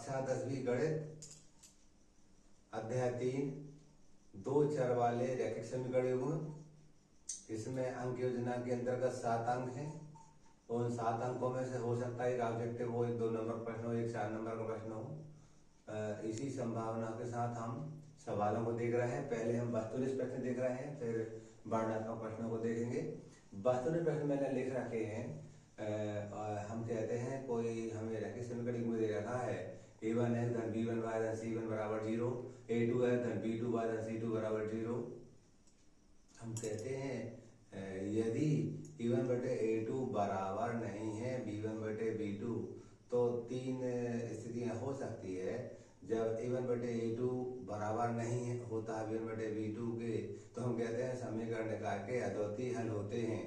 कक्षा 10वीं गणित अध्याय 3 दो चर वाले रैखिक समीकरण युग्म। इसमें अंक योजना के अंतर्गत 7 अंक हैं। उन 7 अंकों में से हो सकता है एक ऑब्जेक्टिव हो, एक 2 नंबर प्रश्न हो, एक 4 नंबर का प्रश्न हो। इसी संभावना के साथ हम सवालों को देख रहे हैं। पहले हम वस्तुनिष्ठ प्रश्न देख रहे हैं, फिर वर्णनात्मक प्रश्नों को देखेंगे। वस्तुनिष्ठ प्रश्न मैंने लिख रखे हैं। हम कहते हैं कोई हमें रैखिक समीकरण युग्म दे रखा है a1 है धन b1 y धन c1 बराबर 0, a2 है धन b2 y धन c2 बराबर 0। हम कहते हैं यदि a1 बटे a2 बराबर नहीं है b1 बटे b2 तो 3 स्थितियां हो सकती है। जब a1 बटे a2 बराबर नहीं होता है b1 बटे b2 के, तो हम कहते हैं समीकरण निकाय के अद्वितीय हल होते हैं।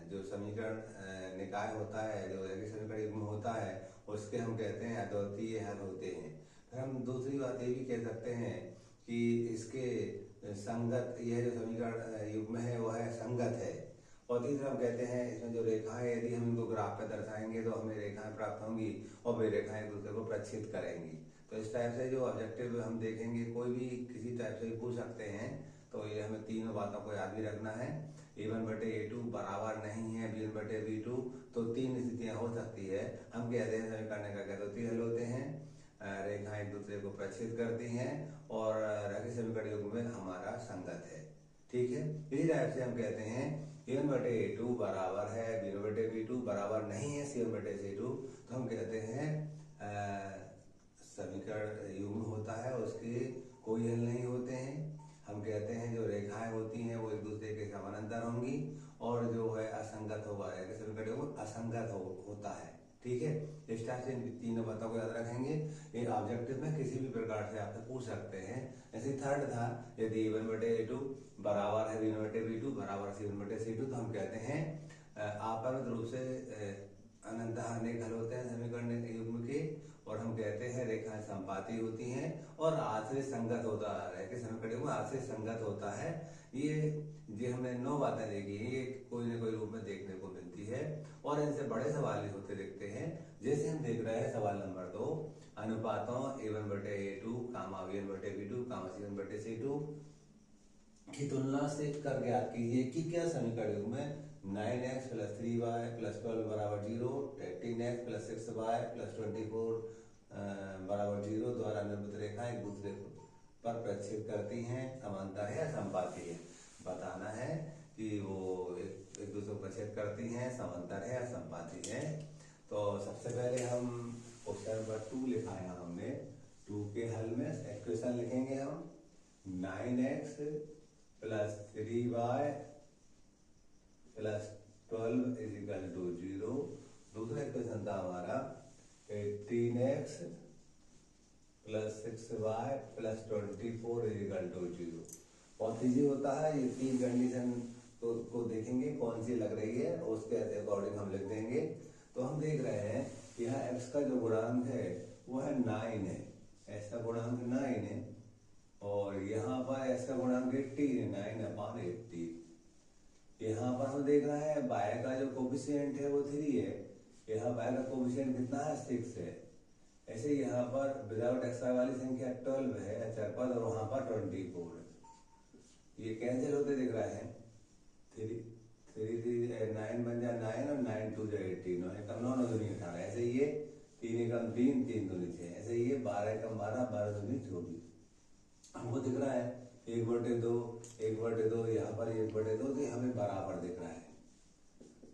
जो समीकरण निकाय होता है, जो रैखिक समीकरण युग्म होता है, उसके हम कहते हैं अद्वितीय हल होते हैं। फिर हम दूसरी बात ये भी कह सकते हैं कि इसके संगत, यह जो समीकरण युग्म है वह है संगत है। और तीसरा हम कहते हैं इसमें जो रेखाएं, यदि हम इनको ग्राफ पे दर्शाएंगे तो हमें रेखाएं प्राप्त होंगी और वे रेखाएं एक दूसरे को प्रच्छेद करेंगी। तो इस टाइप से जो ऑब्जेक्टिव हम देखेंगे, कोई भी किसी टाइप से पूछ सकते हैं, तो ये हमें तीनों बातों को याद भी रखना है। a1 बटे a2 बराबर नहीं है b1 बटे b2 तो 3 स्थितियां हो सकती है। हम कहते हैं समीकरण का अद्वितीय हल होते हैं, रेखाएं एक दूसरे को प्रच्छेद करती हैं और रैखिक समीकरण युग्म में हमारा संगत है। ठीक है, इसी टाइप से हम कहते हैं a1 बटे a2 बराबर है b1 बटे b2 बराबर नहीं है c1 बटे c2, तो हम कहते हैं समीकरण युग्म होता है, उसके कोई हल नहीं होते हैं। हम कहते हैं जो रेखाएं होती हैं वो एक दूसरे के समानांतर होंगी और जो है असंगत होगा, समीकरण युग्म असंगत होता है। ठीक है, इस टाइप से इन तीनों बातों को याद रखेंगे। ये ऑब्जेक्टिव में किसी भी प्रकार से आपसे पूछ सकते हैं। जैसे थर्ड था, यदि a1 बटे a2 बराबर है b1 बटे b2 बराबर c1 बटे c2, तो हम कहते हैं आपरित रूप से अनंतः अनेक हल होते हैं समीकरण युग्म के, और हम कहते हैं रेखाएं संपाती होती हैं और आश्रित संगत होता है कि समीकरण युग्म आश्रित संगत होता है। ये हमने 9 बातें देखी हैं, ये कोई न कोई रूप में देखने को मिलती है और इनसे बड़े सवाल भी होते दिखते हैं। जैसे हम देख रहे हैं सवाल नंबर 2, अनुपातों a1 बटे a2 कामा b1 बटे b2 कामा c1 बटे c2 की तुलना से कर ज्ञात कीजिए कि क्या समीकरण युग्म में 9x प्लस 3y प्लस 12 बराबर 0, 18x प्लस 6y प्लस 24 बराबर 0 द्वारा निर्मित रेखाएं एक दूसरे पर प्रक्षेप करती हैं, समांतर है या संपाती है। बताना है कि वो एक दूसरे को प्रक्षेप करती हैं, समांतर है या संपाती है। तो सबसे पहले हम क्वेश्चन नंबर 2 लिखा है हमने। 2 के हल में इक्वेशन लिखेंगे हम 9x plus 3y plus 12 is equal to 0। दूसरा इक्वेशन था हमारा 18x plus 6y plus 24 is equal to 0। बहुत ईजी होता है, ये 3 कंडीशन को देखेंगे कौन सी लग रही है, उसके अकॉर्डिंग हम लिख देंगे। तो हम देख रहे हैं यहाँ x का जो गुणांक है वो है 9 है, x का गुणांक 9 है और यहाँ पर x का गुणांक 18 है, 9/18। यहाँ पर हम देख रहे हैं y का जो कोफिशिएंट है वो 3 है, यहाँ y का कोफिशिएंट कितना है 6 है। ऐसे यहाँ पर विदाउट xy वाली संख्या 12 है अचर पद और वहां पर 24 है। ये कैंसिल होते दिख रहे हैं, 9 बन जाए 9 और 9 2 जाए 18 और 9 दूनी 18। ऐसे ये 3 एकम 3 3 दूनी 6, ऐसे ये 12 एकम 12 12 दूनी 24। हमको दिख रहा है 1/2 1/2, यहाँ पर 1/2, तो हमें बराबर दिख रहा है।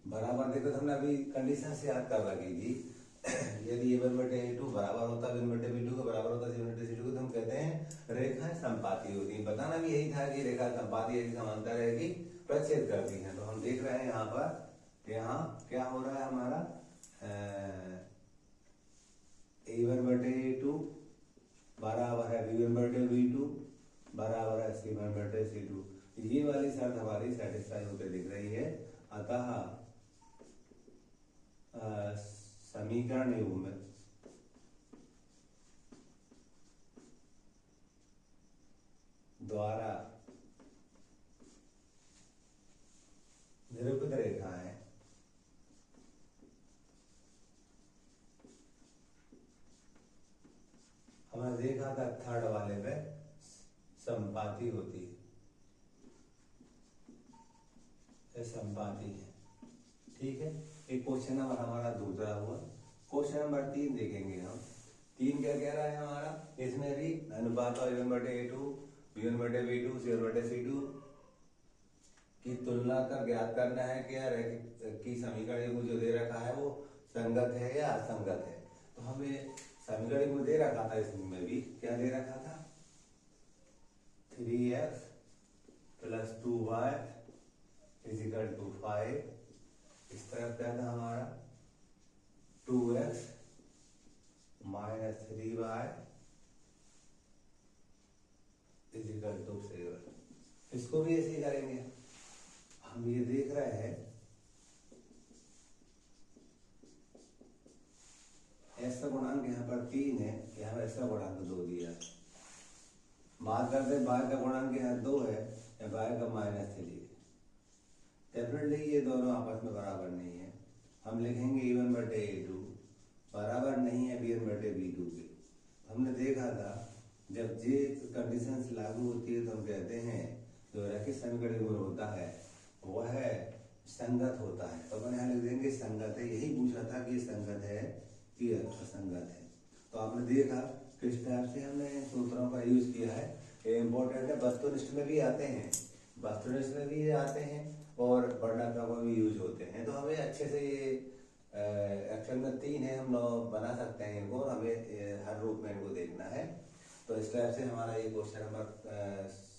बराबर देखो तो हमने अभी कंडीशन से याद कर रखी थी। यदि a1 बटे a2 बराबर होता b1 बटे b2 के बराबर होता c1 बटे c2 तो हम कहते हैं रेखाएं संपाती होती हैं। बताना भी यही था कि रेखा संपाती है, समांतर है कि प्रच्छेद करती हैं। तो हम देख रहे हैं यहाँ पर, यहाँ क्या हो रहा है हमारा a1 बटे a2 बराबर है b1 बटे b2 बराबर है c1 बटे c2। ये वाली शर्त हमारी सेटिस्फाई होकर दिख रही है। अतः समीकरण युग्म द्वारा निरूपित रेखाएं हमने देखा था थर्ड वाले पे संपाती होती है, ये संपाती है। ठीक है, एक क्वेश्चन नंबर हमारा दूसरा हुआ। क्वेश्चन नंबर 3 देखेंगे हम। 3 क्या कह रहा है हमारा, इसमें भी अनुपात और A1/A2 B1/B2 C1/C2 की तुलना कर ज्ञात करना है क्या कि समीकरण को जो दे रखा है वो संगत है या असंगत है। तो हमें समीकरण को दे रखा था, इसमें भी क्या दे रखा था, 3x + 2y = 5। इस तरफ क्या था हमारा 2x - 3y = 7। इसको भी ऐसे ही करेंगे। हम ये देख रहे हैं ऐसा गुणांक यहाँ पर 3 है, यहाँ ऐसा गुणांक 2 दिया है। बात करते हैं y का गुणांक यहाँ 2 है या y का -3 है। डेफिनेटली ये दोनों आपस में बराबर नहीं है। हम लिखेंगे A1/A2 बराबर नहीं है B1/B2 के। हमने देखा था जब ये कंडीशंस लागू होती है तो हम कहते हैं जो रैखिक समीकरण में होता है वह संगत होता है। तो अपन यहाँ लिख देंगे संगत है। यही पूछा था कि संगत है कि असंगत है। तो आपने देखा किस टाइप से हमने सूत्रों का यूज किया है। ये इम्पोर्टेंट है, वस्तुनिष्ठ में भी आते हैं, वस्तुनिष्ठ में भी आते हैं और वर्णात्मक में भी यूज होते हैं। तो हमें अच्छे से ये एक्शन में 3 है, हम लोग बना सकते हैं इनको और हमें हर रूप में इनको देखना है। तो इस टाइप से हमारा ये क्वेश्चन नंबर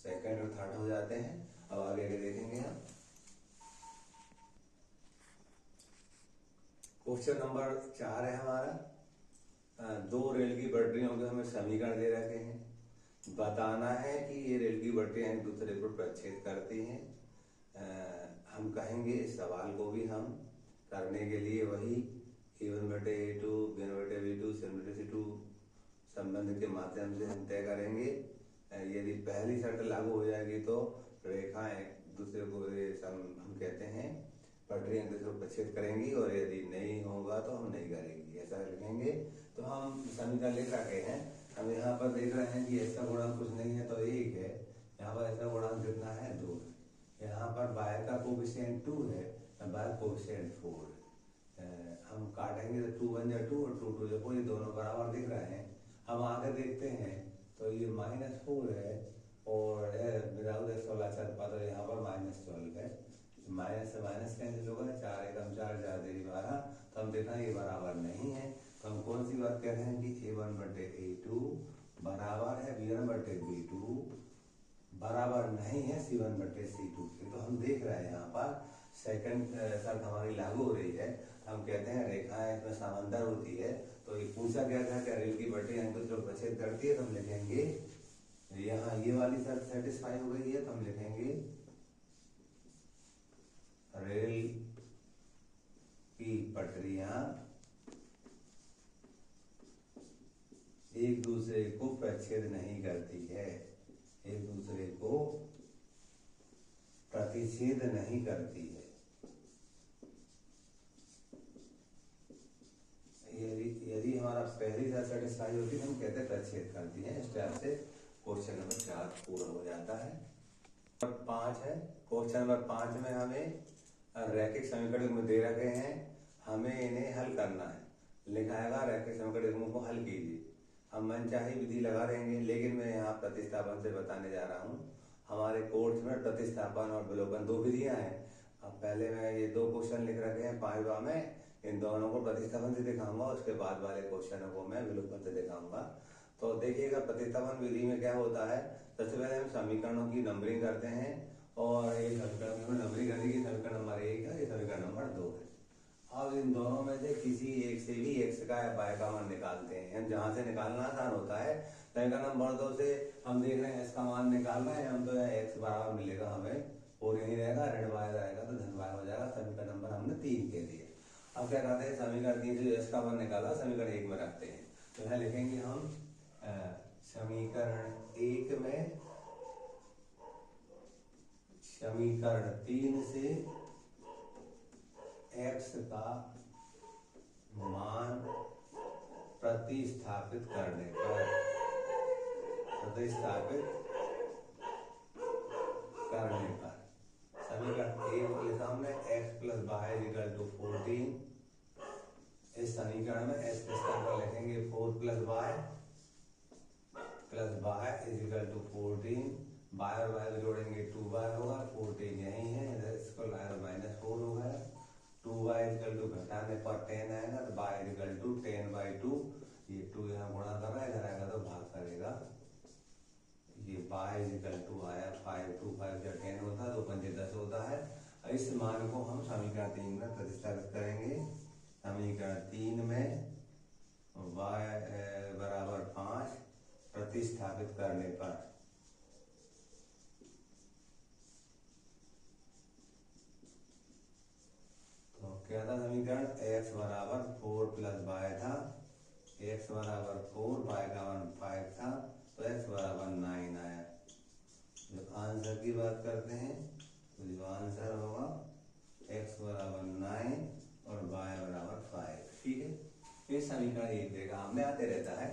2nd और 3rd हो जाते हैं। अब आगे के देखेंगे हम। क्वेश्चन नंबर 4 है हमारा। 2 रेल की पटरियों के हमें समीकरण दे रखे हैं। बताना है कि ये रेल की पटरियां एक दूसरे पर प्रक्षेप करती हैं। हम कहेंगे इस सवाल को भी हम करने के लिए वही A1/A2 B1/B2 C1/C2 संबंध के माध्यम से हम तय करेंगे। यदि पहली शर्त लागू हो जाएगी तो रेखाएं दूसरे को हम कहते हैं पटरियां दूसरे को प्रक्षेप करेंगी, और यदि नहीं होगा तो हम नहीं करेंगे, ऐसा लिखेंगे। तो हम समीकरण लिख रखे हैं। हम यहाँ पर देख रहे हैं कि ऐसा गुणांक कुछ नहीं है तो 1 है। यहाँ पर ऐसा गुणांक कितना है 2। यहाँ पर y का कोफिशिएंट 2 है, y कोफिशिएंट 4। हम काटेंगे तो 2 बन जाए 2 और 2 2 जो ये दोनों बराबर दिख रहे हैं। हम आगे देखते हैं तो ये -4 है और विदाउट एक्स वाला चरपा तो यहाँ पर -12 है। माइनस से माइनस कैंसिल होगा, 4 एकम 4 4 तेरी 12। तो हम देखा ये बराबर नहीं है। तो हम कौन सी बात कह रहे हैं कि A1/A2 बराबर है B1/B2 बराबर नहीं है C1/C2 के। तो हम देख रहे हैं यहाँ पर सेकंड शर्त हमारी लागू हो रही है। हम कहते हैं रेखाएं इसमें समांतर होती है। तो ये पूछा गया था कि रेल की पटरी एक दूसरे को प्रक्षेप करती है। तो हम लिखेंगे यहाँ ये वाली शर्त सेटिस्फाई हो गई है तो हम लिखेंगे रेल की पटरियां एक दूसरे को प्रच्छेद नहीं करती है, एक दूसरे को प्रतिच्छेद नहीं करती है। यदि हमारा पहली शर्त सेटिस्फाई होती है हम कहते हैं प्रच्छेद करती है। इस टाइप से क्वेश्चन नंबर 4 पूरा हो जाता है। 5 है। क्वेश्चन नंबर 5 में हमें रैखिक समीकरण दे रखे हैं, हमें इन्हें हल करना है। लिखाएगा रैखिक समीकरणों को हल कीजिए। हम मनचाही विधि लगा देंगे, लेकिन मैं यहाँ प्रतिस्थापन से बताने जा रहा हूँ। हमारे कोर्स में प्रतिस्थापन और विलोपन 2 विधियां हैं। अब पहले मैं ये 2 क्वेश्चन लिख रखे हैं 5वां में, इन दोनों को प्रतिस्थापन से दिखाऊंगा, उसके बाद वाले क्वेश्चनों को मैं विलोपन से दिखाऊंगा। तो देखिएगा प्रतिस्थापन विधि में क्या होता है। सबसे पहले हम समीकरणों की नंबरिंग करते हैं और ये समीकरण में नंबरिंग करने की समीकरण नंबर 1 है, ये समीकरण नंबर 2 है। अब इन दोनों में से किसी एक से भी x का या y का मान निकालते हैं। हम जहां से निकालना आसान होता है। समीकरण नंबर 2 से हम देख रहे हैं x का मान निकालना है, हम तो x बराबर मिलेगा हमें, और यही रहेगा ऋण y रहेगा तो धन y हो जाएगा। समीकरण नंबर हमने 3 के लिए। अब क्या कहते हैं समीकरण 3 से x का मान निकाला, समीकरण 1 में रखते हैं। तो यहाँ लिखेंगे हम समीकरण 1 में समीकरण 3 से x का मान प्रतिस्थापित करने पर प्रतिस्थापित करने पर समीकरण ए को लिखा हमने x plus y equal to 14। इस समीकरण में x के स्थान पर लिखेंगे 4 plus y is equal to 14। Y और वाई को जोड़ेंगे 2y होगा, 14 यही है, इधर इसको लाया -4 हो गया। 2y इक्वल टू घटाने पर 10 आएगा तो y इक्वल टू 10/2। ये 2 यहाँ गुणा कर रहा है, इधर आएगा तो भाग करेगा। ये y इक्वल टू आया 5, 2 5 या 10 होता है, 2 5 10 होता है। इस मान को हम समीकरण 3 में प्रतिस्थापित करेंगे। समीकरण 3 में y बराबर 5 प्रतिस्थापित करने पर तो क्या था समीकरण, x बराबर 4 प्लस वाई था, x बराबर 4, वाई का मान 5 था, तो x बराबर 9 आया। जब आंसर की बात करते हैं तो जो आंसर होगा x बराबर 9 और y बराबर 5। ठीक है, ये समीकरण 1 देखा हमने, आते रहता है।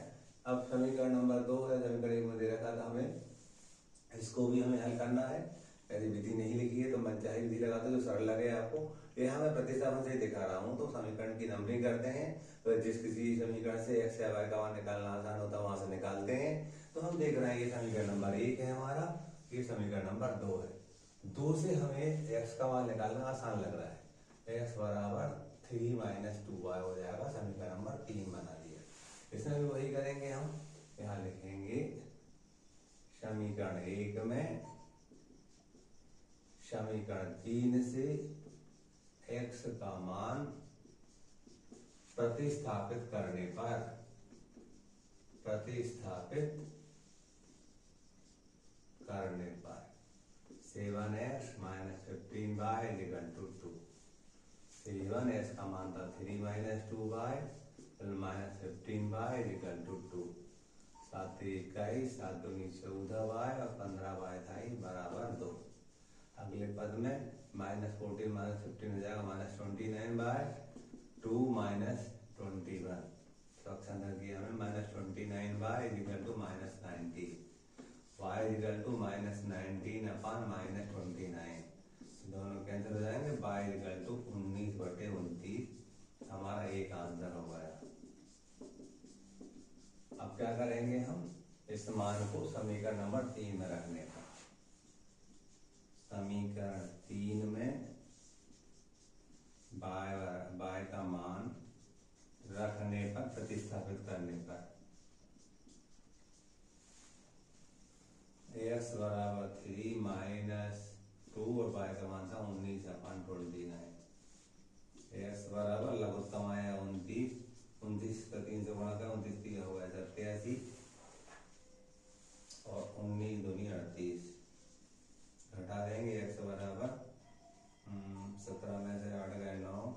अब समीकरण नंबर 2 है, समीकरण 1 में दे रखा था हमें, इसको भी हमें हल करना है। यदि विधि नहीं लिखी है तो मनचाही विधि लगाते जो सरल लगे आपको। यहाँ मैं प्रतिस्थापन से दिखा रहा हूँ, तो समीकरण की नंबरिंग करते हैं। तो जिस किसी समीकरण से x या y का मान निकालना आसान होता है वहां से निकालते हैं। तो हम देख रहे हैं ये समीकरण नंबर 1 है हमारा, ये समीकरण नंबर 2 है। 2 से हमें x का मान निकालना आसान लग रहा है, x बराबर 3 - 2y हो जाएगा। समीकरण नंबर 3 बना दिया। इसमें भी वही करेंगे हम, यहाँ लिखेंगे समीकरण 1 में समीकरण 3 से x का मान प्रतिस्थापित करने पर 7x - 15y equal to 2। 7x का मान था 3 - 2y -15y इक्वल टू 2। 7 21, 7 दूनी 14y और 15y था ही बराबर 2। अगले पद में -14 - 15 हो जाएगा -29/2 - 21। फ्रैक्शन किया हमें -29y equal to -90। y equal to -19 upon -29, दोनों कैंसिल हो जाएंगे। y इक्वल टू 19/29 हमारा एक आंसर हो गया। अब क्या करेंगे हम, इस मान को समीकरण नंबर 3 में रखने का। समीकरण 3 में y का मान रखने पर, प्रतिस्थापित करने पर x बराबर 3 - 2 और y का मान था 19/29। x बराबर लघुत्तम आया 29, 29 का 3 से गुणा कर 29 दिया हुआ है 87 और 19 दूनी 38। घटा देंगे x बराबर 17 में से 8 गए 9,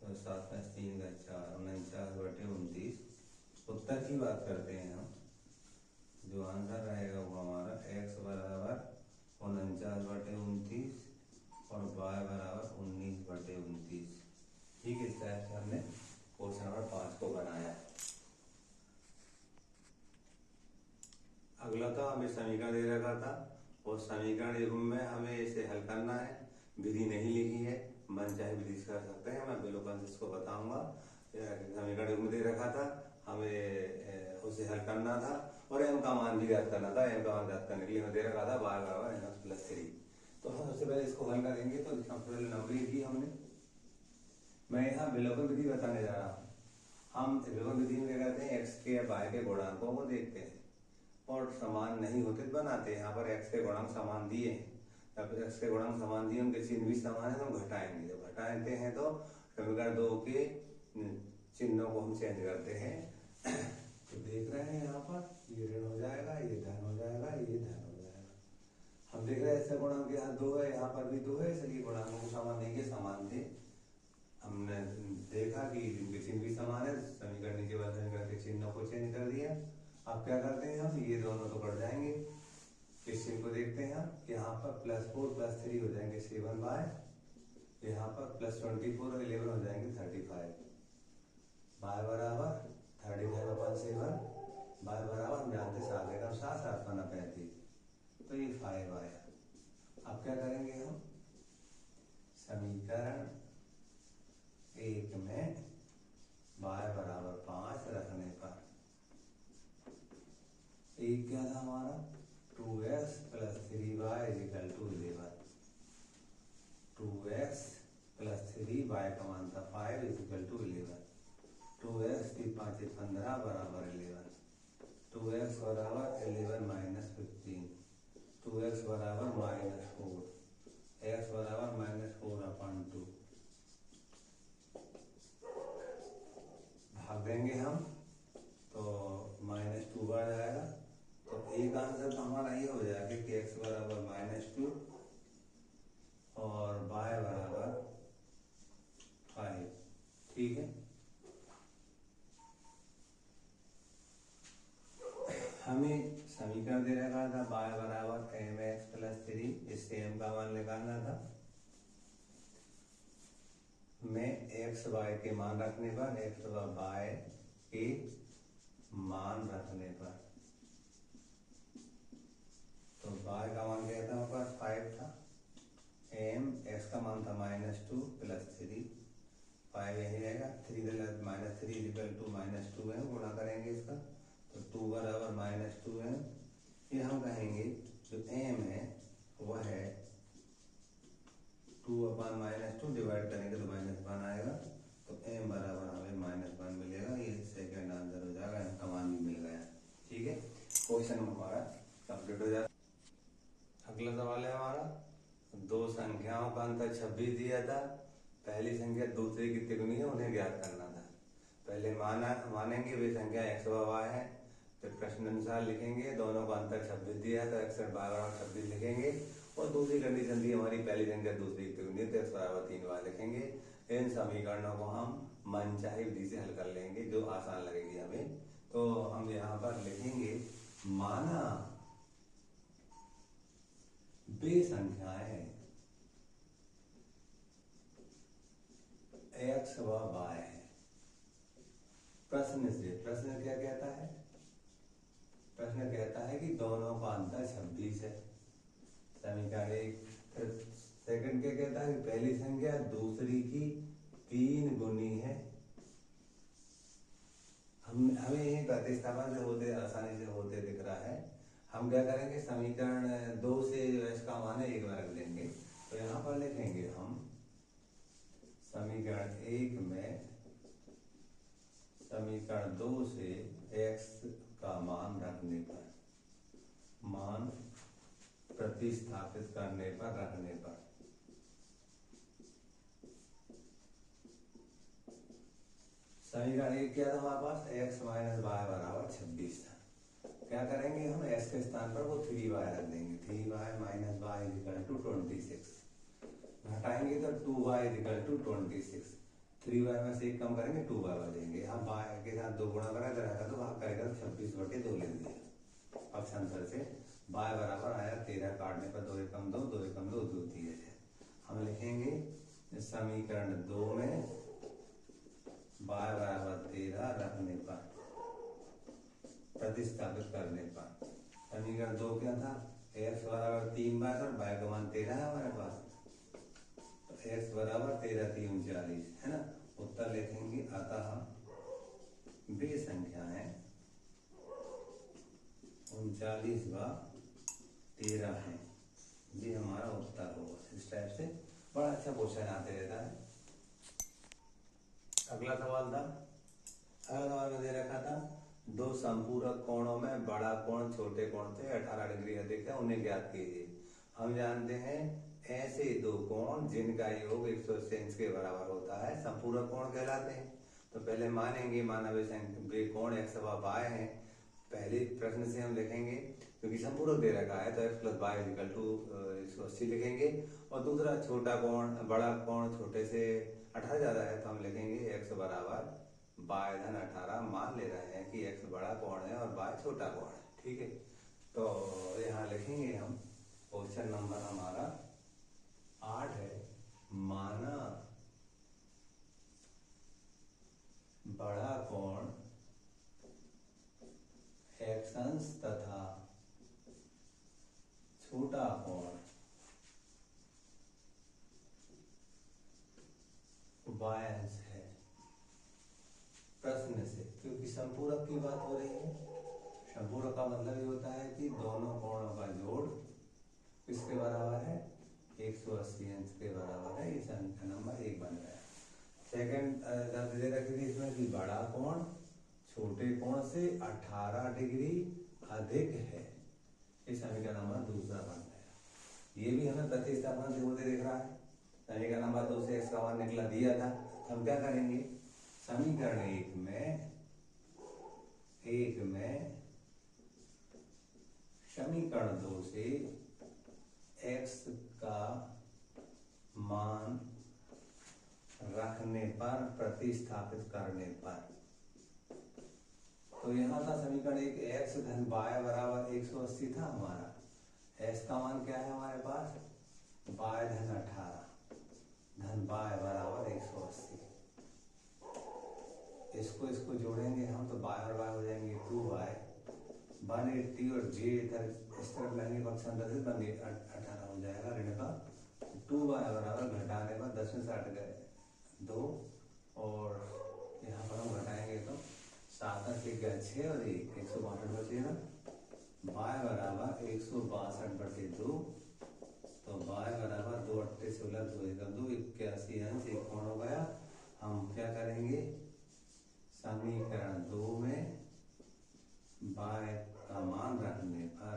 तो 7 में 3 गए 4, 49/29। उत्तर की बात करते हैं हम, जो आंसर रहेगा वो हमारा x बराबर 49/29 और y बराबर 19/29। ठीक है, इस तरह से हमने क्वेश्चन नंबर 5 को बनाया। अगला था, हमें समीकरण दे रखा था और समीकरण युग्म में हमें इसे हल करना है। विधि नहीं लिखी है, मन चाहे विधि से कर सकते हैं, मैं बिल्कुल इसको बताऊंगा। समीकरण युग्म दे रखा था, हमें उसे हल करना था और m का मान भी ज्ञात करना था। m का मान ज्ञात करने के लिए हमें दे रखा था y बराबर -3। तो हम सबसे पहले इसको हल करेंगे। तो सबसे पहले नंबरिंग की हमने, मैं यहाँ विलोपन विधि बताने जा रहा हूँ। हम विलोपन विधि में क्या करते हैं, x के या y के गुणांकों को देखते हैं और समान नहीं होते तो बनाते हैं। यहाँ पर x के गुणांक समान दिए हैं, जब x के गुणांक समान दिए, उनके चिन्ह भी समान है तो हम घटाएंगे। जब घटाते हैं तो समीकरण 2 के चिन्हों को हम चेंज करते हैं। तो देख रहे हैं यहाँ पर ये ऋण हो जाएगा, ये धन हो जाएगा, ये धन हो जाएगा। हम देख रहे हैं ऐसे गुणांक यहाँ 2 है, यहाँ पर भी 2 है, इसलिए गुणांकों को समान नहीं के समान थे। हमने देखा कि इनके चिन्ह भी समान है, समीकरण नीचे वाले समीकरण के चिन्हों को चेंज कर दिया। अब क्या करते हैं हम, ये दोनों तो कट जाएंगे। इस चिन्ह को देखते हैं हम, यहाँ पर +4 + 3 हो जाएंगे 7y, यहाँ पर +24 और 11 हो जाएंगे 35। y बराबर 35/7 बाय बराबर हम जानते 7 एकम 7 7 पन्ना 35, तो ये 5 आया। अब क्या करेंगे हम, समीकरण 1 में बाय बराबर 5 रखने पर एक क्या था हमारा 2x plus 3y is equal to 11, 2x plus 3y का मान था 5 इजिकल टू 11, 2x 3 5 15 बराबर 11, 2x बराबर 11 माइनस 15, 2x बराबर -4, x बराबर -4/2। भाग देंगे हम तो -2 आ जाएगा। तो एक आंसर तो हमारा ये हो जाएगा कि x बराबर -2 और y बराबर 5। ठीक है, हमें समीकरण दे रखा था y बराबर mx प्लस 3, इससे m का मान निकालना था। मैं x y के मान रखने पर, x y के मान रखने पर, तो y का मान क्या था हमारे पास 5 था, m x का मान था -2 प्लस 3, 5 यही रहेगा, 3 -3 इक्वल टू -2m गुणा करेंगे इसका, तो 2 बराबर -2m। ये हम कहेंगे जो m है वह है 2/-2 डिवाइड करेंगे तो -1 आएगा, तो m बराबर हमें -1 मिलेगा। ये सेकेंड आंसर हो जाएगा, m का मान भी मिल गया। ठीक है, क्वेश्चन हमारा कंप्लीट हो जाता। अगला सवाल है हमारा, दो संख्याओं का अंतर 26 दिया था, पहली संख्या दूसरे की तिगुनी है, उन्हें ज्ञात करना था। पहले मानेंगे वे संख्या x व y है, फिर प्रश्न अनुसार लिखेंगे, दोनों का अंतर 26 दिया है तो x और y बराबर 26 लिखेंगे, और दूसरी कंडीशन दी हमारी पहली संख्या दूसरी की तिगुनी है तो x बराबर 3y लिखेंगे। इन समीकरणों को हम मनचाही विधि से हल कर लेंगे, जो आसान लगेगी हमें। तो हम यहाँ पर लिखेंगे, माना वे संख्याएं x व y है। प्रश्न क्या कहता है, प्रश्न कहता है कि दोनों का अंतर 26 है, समीकरण 1। फिर सेकंड क्या कहता है कि पहली संख्या दूसरी की 3 गुनी है। हमें ये प्रतिस्थापन से होते आसानी से होते दिख रहा है। हम क्या करेंगे, समीकरण 2 से जो इसका मान है 1 में रख देंगे, तो यहाँ पर लिखेंगे हम समीकरण 1 में समीकरण 2 से x का मान रखने पर, मान प्रतिस्थापित करने पर, रखने पर, समीकरण 1 क्या था हमारे पास, x माइनस वाई बराबर 26 था। क्या करेंगे हम, x के स्थान पर वो 3y रख देंगे, 3y minus Y equal to 26, घटाएंगे तो 2y इक्वल टू 26, 3y में से 1 कम करेंगे 2y बचेंगे। हम y के साथ 2 गुणा करेगा तो भाग करेगा तो 26/2 लिख दिया। पक्षांतर से y बराबर आया 13, काटने पर 2 एकम 2, 2 एकम 2, 2 3 है। हम लिखेंगे समीकरण 2 में y बराबर 13 रखने पर, प्रतिस्थापित करने पर, समीकरण 2 क्या था, x बराबर 3y और y का मान 13 है हमारे पास, तो x बराबर 13 3 39 है ना। उत्तर लिखेंगे, अतः वे संख्याएं 39 व 13 है। ये हमारा उत्तर होगा। इस टाइप से बड़ा अच्छा क्वेश्चन आते रहता है। अगला सवाल था, अगला सवाल में दे रखा था, दो संपूरक कोणों में बड़ा कोण छोटे कोण से 18 डिग्री अधिक है, उन्हें ज्ञात कीजिए। हम जानते हैं ऐसे दो कोण जिनका योग 180 अंश के बराबर होता है संपूरक कोण कहलाते हैं। तो पहले मानेंगे, माना वे कोण x व y है। पहले प्रश्न से हम लिखेंगे, क्योंकि संपूरक दे रखा है तो x plus y equal to 180 लिखेंगे, और दूसरा छोटा कोण बड़ा कोण छोटे से 18 ज्यादा है तो हम लिखेंगे x बराबर बाय धन 18। मान ले रहे हैं कि x बड़ा कोण है और y छोटा कोण है। ठीक है, तो यहाँ लिखेंगे हम, क्वेश्चन नंबर हमारा 8 है, माना बड़ा कोण एक्स अंश तथा छोटा कोण वाय अंश है। प्रश्न से, क्योंकि संपूरक की बात हो रही है, संपूरक का मतलब ये होता है कि दोनों कोणों का जोड़ किसके बराबर है, 180 अंश के बराबर है। ये समीकरण नंबर 1 बन गया। सेकंड दे रखी थी इसमें कि बड़ा कोण छोटे कोण से 18 डिग्री अधिक है। ये समीकरण नंबर 2 बन गया। ये भी हमें प्रतिस्थापन से होते दिख रहा है। समीकरण नंबर 2 से x का मान निकला दिया था। हम क्या करेंगे, समीकरण एक में समीकरण 2 से x का मान रखने पर, प्रतिस्थापित करने पर, तो यहाँ था समीकरण एक x धन y बराबर 180 था हमारा। x का मान क्या है हमारे पास, y धन 18 धन y बराबर 180। इसको जोड़ेंगे हम तो y और y हो जाएंगे 2y 180 और j इधर इस तरफ लेंगे पक्षांतर बन 18 हो जाएगा ऋण का 2y बराबर घटाने पर 10 में 60 गए 2 और यहाँ पर हम घटाएंगे तो 7 गया 6 और 162 बचेगा। y बराबर 162/2 तो y बराबर 2 8 16 2 81 अंश एक कोण हो गया। हम क्या करेंगे, समीकरण 2 में y का मान रखने पर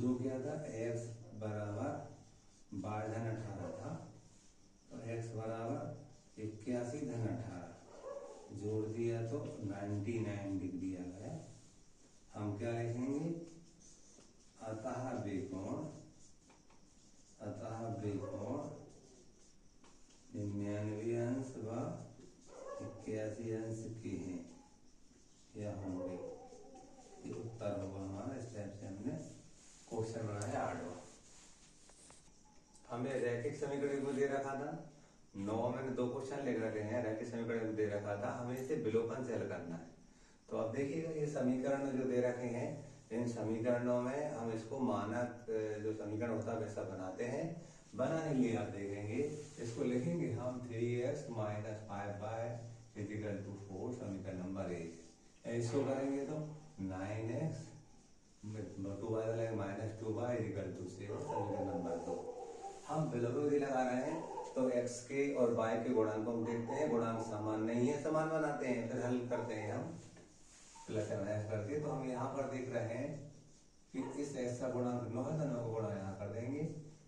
2 क्या था, x बराबर y धन 18 था तो x बराबर 81 धन 18 जोड़ दिया तो 99 डिग्री आ गया। हम क्या लिखेंगे, अतः विकोण 99 अंश व 81 अंश के हैं, यह होंगे। ये उत्तर होगा हमारा। इस टाइप से हमने क्वेश्चन बनाया 8वां। हमें रैखिक समीकरण को दे रखा था 9 में 2 क्वेश्चन लिख रखे हैं। रैखिक समीकरण को दे रखा था, हमें इसे विलोपन से हल करना है। तो अब देखिएगा ये समीकरण जो दे रखे हैं, इन समीकरणों में हम इसको मानक जो समीकरण होता है वैसा बनाते हैं। बनाने के लिए आप देखेंगे, इसको लिखेंगे हम 3x - 5y = 4 समीकरण नंबर 1। इसको करेंगे तो 9x 2y -2y = 7 समीकरण नंबर 2। हम विलोपन विधि लगा रहे हैं तो x के और y के गुणांक हम देखते हैं, गुणांक समान नहीं है, समान बनाते हैं, फिर हल करते हैं हम प्लस माइनस करके। तो हम यहाँ पर देख रहे हैं कि इस x का गुणांक 9 है तो 9 का गुणा यहाँ कर देंगे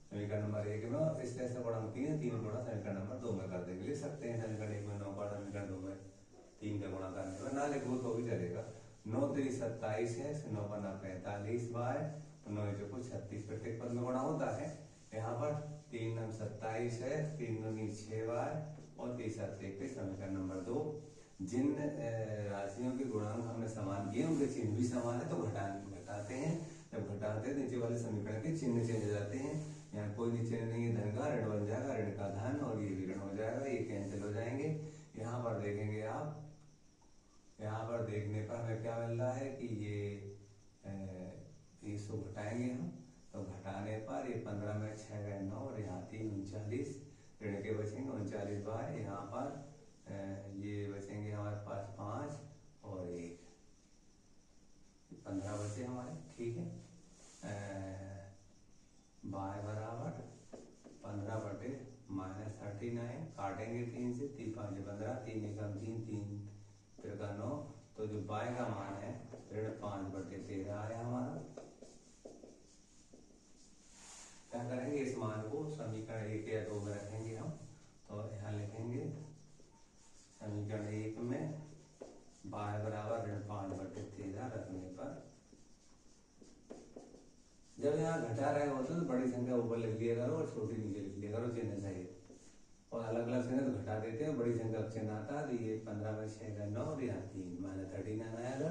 समीकरण नंबर 1 में, और इस x का गुणांक 3 है, 3 गुणा समीकरण नंबर 2 में कर देंगे। लिख सकते हैं समीकरण 1 में 9 का, समीकरण 2 में 3 का गुणा करने पर, ना लिखो तो भी चलेगा। 9 3 27 है, 9 5 45 y, 9 जो 36 प्रत्येक पद में गुणा होता है। यहाँ पर 3 9 27 है, 3 9 6y और 3 7 21 समीकरण नंबर 2। जिन राशियों के गुणांक हमने समान किए उनके चिन्ह भी समान है तो घटाते हैं। जब घटाते हैं नीचे वाले समीकरण के चिन्ह चेंज हो जाते हैं। यहाँ कोई भी चिन्ह नहीं है, धन का ऋण बन जाएगा, ऋण का धन, और ये भी ऋण हो जाएगा, ये कैंसिल हो जाएंगे। यहाँ पर देखेंगे आप, यहाँ पर देखने पर हमें क्या मिल रहा है कि ये इसको घटाएंगे हम तो घटाने पर ये 15 में 6 गए 9 और यहाँ 3 39 ऋण के बचेंगे 39 बाय, यहाँ पर ये बचेंगे हमारे पास 5 और 1 15 बचे हमारे। ठीक है, y बराबर 15 - 39 काटेंगे 3 से, 3 5 15, 3 1 3 3 फिर का 9, तो जो y का मान है ऋण 5/13 आया हमारा। क्या करेंगे, इस मान को समीकरण 1 या 2 में रखेंगे हम, तो यहाँ लिखेंगे समीकरण 1 में y बराबर ऋण 5/13 रखने पर, जब यहाँ घटा रहे होते तो बड़ी संख्या ऊपर लिख लिया करो और छोटी नीचे लिख लिया करो चिन्ह सहित, और अलग अलग चिन्ह तो घटा देते हैं, बड़ी संख्या चिन्ह आता है। तो ये 15 में 6 का 9 और यहाँ 3 -39 आएगा।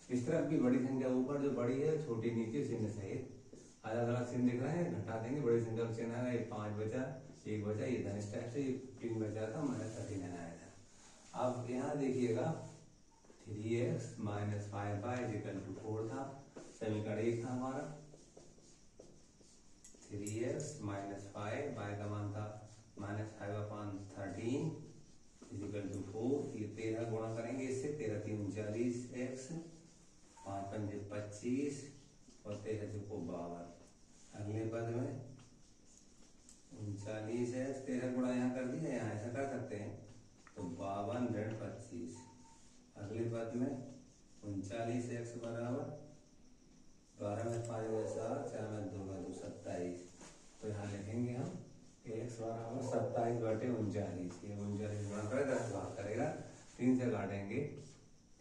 इस तरफ की बड़ी संख्या ऊपर जो बड़ी है, छोटी नीचे चिन्ह सहित, अलग अलग चिन्ह दिख रहे हैं, घटा देंगे, बड़ी संख्या चिन्ह आएगा, 5 बचा, 1 बचा, ये धन इस टाइप से 3 बचा था, -39 आया था। अब यहाँ देखिएगा 3x minus 5y equal to 4 था। समीकरण 1 था हमारा 3x माइनस 5 y का मान था -5/13 इक्वल टू 4। ये 13 गुणा करेंगे इससे, 13 3 39x, 5 5 25 और 13 चौको 52। अगले पद में 39x, 13 गुणा यहाँ कर दिया, यहाँ ऐसा कर सकते हैं तो 52 ऋण 25। अगले पद में 39x बराबर 12 में 5 में 7, 4 में 2 में 2 27। तो यहाँ लिखेंगे हम x बराबर 27/39। ये 39 गुणा करेगा, भाग करेगा, 3 से काटेंगे,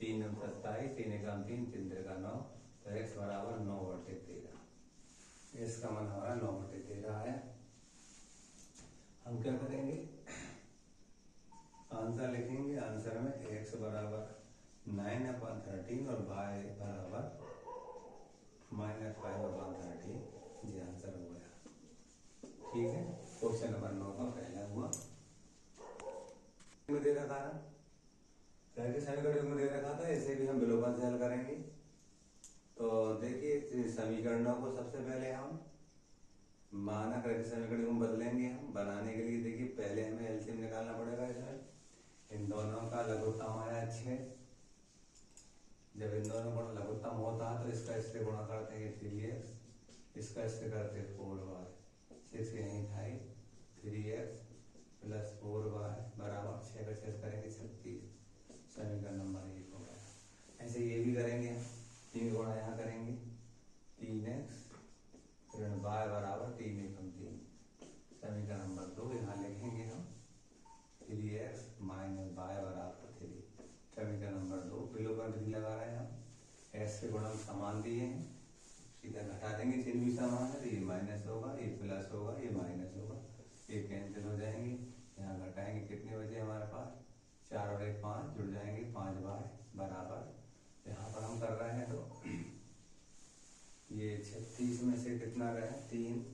3 में 27, 3 एकम 3, 3 त्रिका 9, तो x बराबर 9/13। इसका मान हमारा 9/13 है। हम क्या करेंगे, आंसर लिखेंगे। आंसर में x बराबर 9/13 और y बराबर -5/13। ये आंसर हो गया। ठीक है, क्वेश्चन नंबर 9 का पहला हुआ। दे रखा था, समीकरण में दे रखा था, इसे भी हम विलोपन से हल करेंगे। तो देखिए समीकरणों को सबसे पहले हम मानक रहित समीकरण को बदलेंगे। हम बनाने के लिए देखिए पहले हमें एलसीएम निकालना पड़ेगा। इसमें इन दोनों का लघुत्तम आया 6। जब इन दोनों का लघुत्तम होता है तो इसका इससे गुणा करते हैं 3x, इसका इससे करते हैं 4y, 6 यहीं था 3x प्लस 4y बराबर 6 का 6 करेंगे 36। समीकरण नंबर 1 हो गया। ऐसे ये भी करेंगे हम, 3 गुणा यहाँ करेंगे 3x ऋण y बराबर 3 एकम 3। समीकरण नंबर 2 यहाँ लिखेंगे हम 3x माइनस y बराबर 3। समीकरण नंबर 2 विलोपन विधि लगा रहे हैं हम, x के गुणक समान दिए हैं, सीधा घटा देंगे, चिन्ह भी समान है तो ये माइनस होगा, ये प्लस होगा, ये माइनस होगा, ये कैंसिल हो जाएंगे। यहाँ घटाएंगे, कितने बचे हमारे पास 4 और 1 5 जुड़ जाएंगे, 5y बराबर, यहाँ पर हम कर रहे हैं तो ये 36 में से कितना गया 3,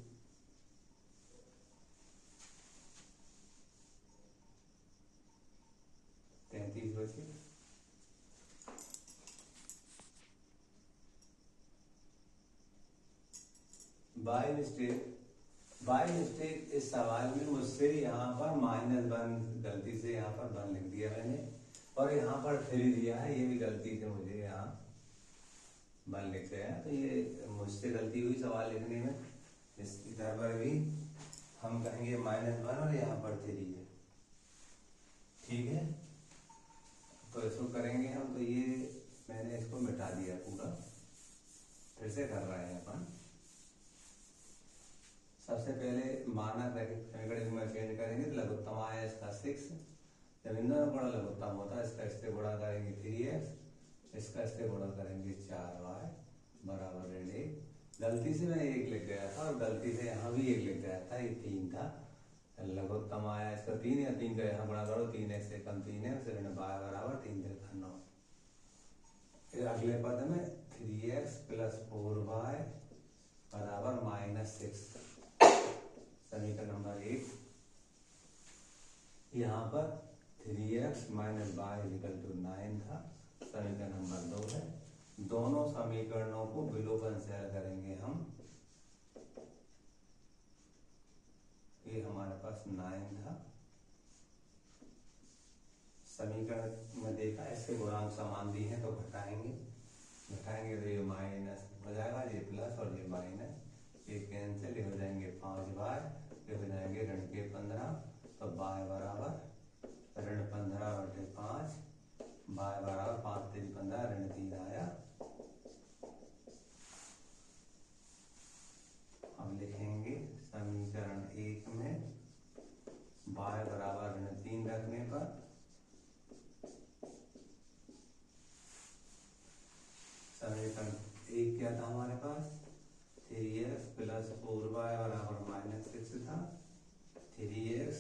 33 बचे। बाय मिस्टेक इस सवाल में मुझसे यहाँ पर -1 गलती से यहाँ पर 1 लिख दिया मैंने, और यहाँ पर 3 दिया है, ये भी गलती से मुझे यहाँ 1 लिख गया। तो ये मुझसे गलती हुई सवाल लिखने में। इधर पर भी हम कहेंगे -1 और यहाँ पर 3 है। ठीक है, तो इसको करेंगे हम, तो ये मैंने इसको मिटा दिया पूरा, फिर से कर रहे हैं अपन। सबसे पहले मानक समीकरण में चेंज करेंगे तो लघुत्तम आया इसका 6। जब इन दोनों बड़ा लघुत्तम होता है, इसका इससे गुणा करेंगे 3x, इसका इससे गुणा करेंगे 4y बराबर 1। गलती से मैं 1 लिख गया था और गलती से यहाँ भी 1 लिख गया था, ये 3 था। लघुत्तम आया इसका 3 या 3 का यहाँ गुणा करो, 3x एकम 3x ऋण y बराबर 3 त्रिका 9। फिर अगले पद में 3x प्लस 4y बराबर -6। समीकरण नंबर 1, यहाँ पर 3x minus y equal to 9 था। समीकरण नंबर 2 है। दोनों समीकरणों को विलोपन से हल करेंगे हम। ये हमारे पास 9 था, समीकरण में देखा इसके गुणांक समान दिए हैं तो घटाएंगे तो ये माइनस हो जाएगा, ये प्लस और ये माइनस, ये कैंसिल, ये हो जाएंगे 5y, ये हो जाएंगे ऋण के 15, तो y बराबर ऋण 15/5, y बराबर 5 3 15 ऋण 3 आया। हम लिखेंगे समीकरण 1 में y बराबर ऋण 3 रखने पर समीकरण 1 क्या था हमारे पास 3x प्लस 4y बराबर -6 था। 3x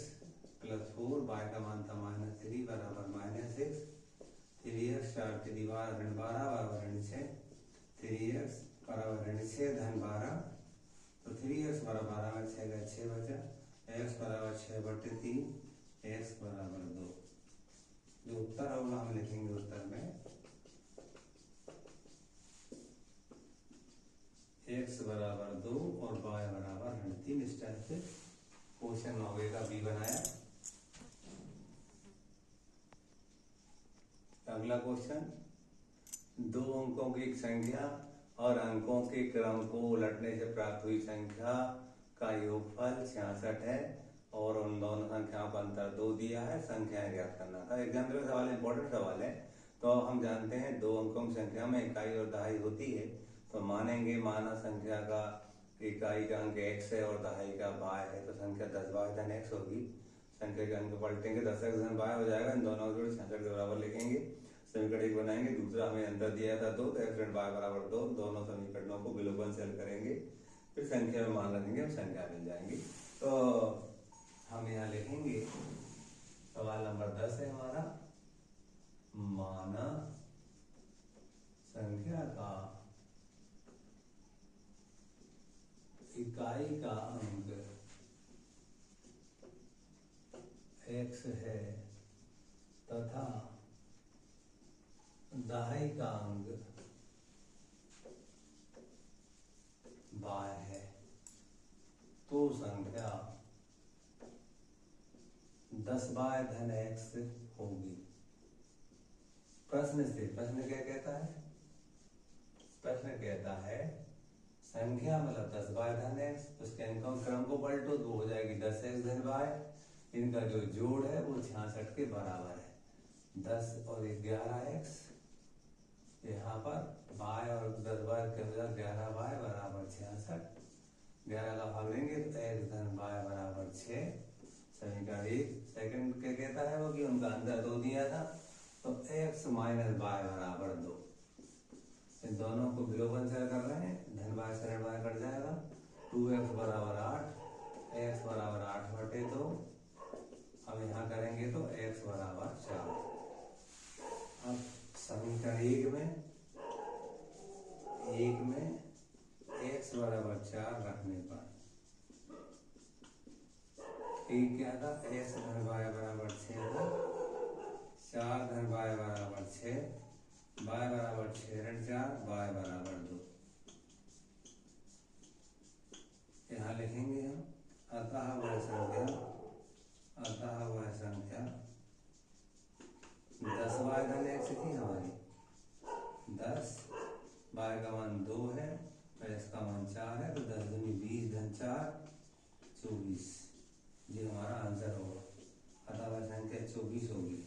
प्लस 4 y का मान था -3 बराबर -6। 3x 4 3 12 ऋण 12 बराबर ऋण 6। 3x बराबर ऋण 6 धन 12, तो 3x बराबर 12 में 6 का 6 बचा, x बराबर 6/3, x बराबर 2। जो उत्तर होगा हम क्वेश्चन 9 का बी बनाया। अगला क्वेश्चन, 2 अंकों की एक संख्या और अंकों के क्रम को उलटने से प्राप्त हुई संख्या का योगफल 66 है और उन दोनों संख्याओं का अंतर 2 दिया है, संख्याएं ज्ञात करना था। एग्जाम का सवाल, इंपॉर्टेंट सवाल है। तो हम जानते हैं 2 अंकों की संख्या में इकाई और दहाई होती है, तो मानेंगे माना संख्या का इकाई का अंक x है और दहाई का y है, तो संख्या 10y धन x होगी। संख्या के अंक पलटेंगे, 10x धन y हो जाएगा, इन दोनों को 66 के बराबर लिखेंगे, समीकरण 1 बनाएंगे। दूसरा हमें अंतर दिया था 2, तो x धन y बराबर 2, दोनों समीकरणों को विलोपनशील करेंगे, फिर संख्या में मान रखेंगे, हम संख्या मिल जाएंगी। तो हम यहाँ लिखेंगे, सवाल नंबर 10 है हमारा, माना संख्या का इकाई का अंक x है तथा दहाई का अंक y है, तो संख्या 10y धन x होगी। प्रश्न क्या कहता है? प्रश्न कहता है संख्या मतलब 10y धन x, उसके अंकों क्रम को पलटो, 2 हो जाएगी 10x धन y, इनका जो जोड़ है वो 66 के बराबर है। 10 और 11x, यहाँ पर y और 10y के बजाय 11y बराबर 66, 11 का भाग देंगे तो x धन y बराबर 6। समीकरण 1 सेकंड क्या कहता है वो कि उनका अंतर 2 दिया था, तो x माइनस y बराबर 2। इन दोनों को विलोपनशील कर रहे हैं, धन y से ऋण y कट जाएगा, 2x बराबर 8, x बराबर 8 बटे 2। अब यहाँ करेंगे तो x बराबर 4। अब समीकरण 1 में x बराबर 4 रखने पर एक क्या था, x धन y बराबर 6 था, 4 धन y बराबर 6, y बराबर 6 ऋण 4, y बराबर 2। यहाँ लिखेंगे हम, अतः वह संख्या 10y धन x थी हमारी, 10, y का मान 2 है, x का मान 4 है, तो 10 दूनी 20 धन 4 24, ये हमारा आंसर होगा। अतः वह संख्या 24 होगी।